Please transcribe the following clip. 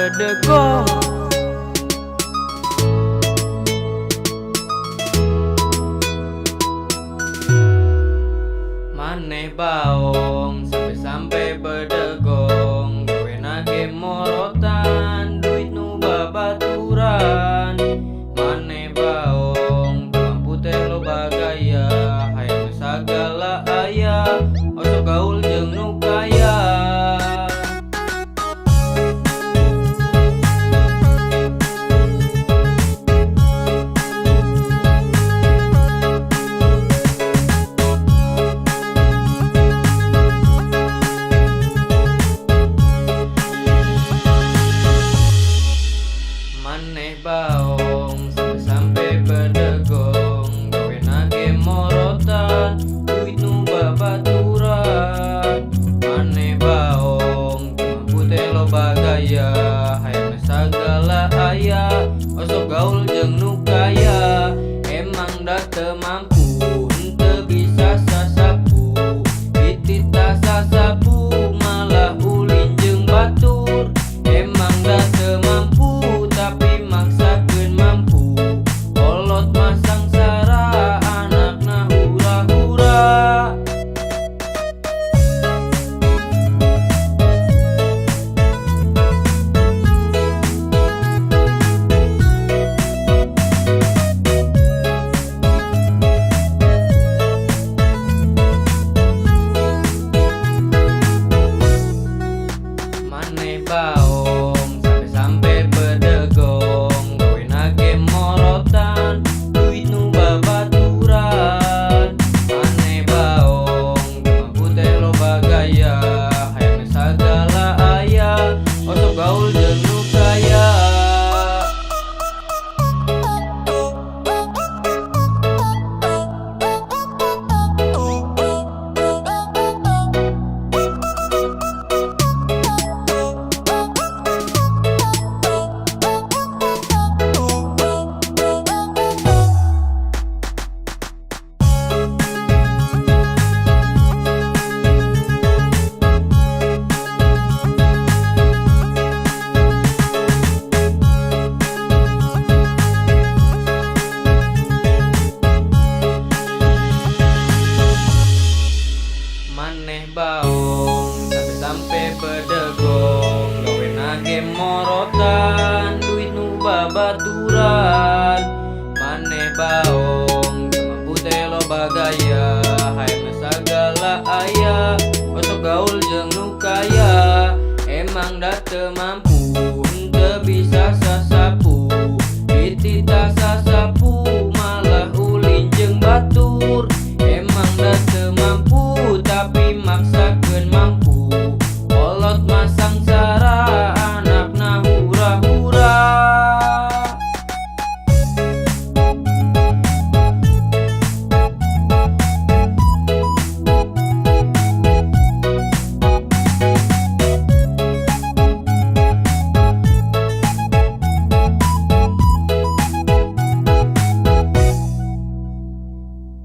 bedegong. Maneh baong sampai bedegong, gawe nage morotan duit nu babaturan. Maneh baong mampu teh loba gaya, hayang sagala aya, oso gaul jeung nu kaya. Maneh baong sampai bedegong, gawe nage morotan duit nu babaturan. Maneh baong mampu teh loba gaya, hayang sagala aya, oso gaul jeung nu kaya. Emang da teu mampu henteu bisa sasapu, ditita sasapu malah ulin jeung batur. Emang da teu mampu tapi maksakeun mampu, kolot masang sara anakna hura-hura. Maneh baong sampai bedegong, gawe nage morotan duit nu babaturan. Maneh baong mampu teh loba gaya, hayang sagala aya, oso gaul jeung nu kaya. Maneh baong sampai bedegong, gawe nage morotan duit nu babaturan. Maneh baong mampu teh loba gaya, hayang sagala aya, oso gaul jeung nu kaya. Emang da teu mampu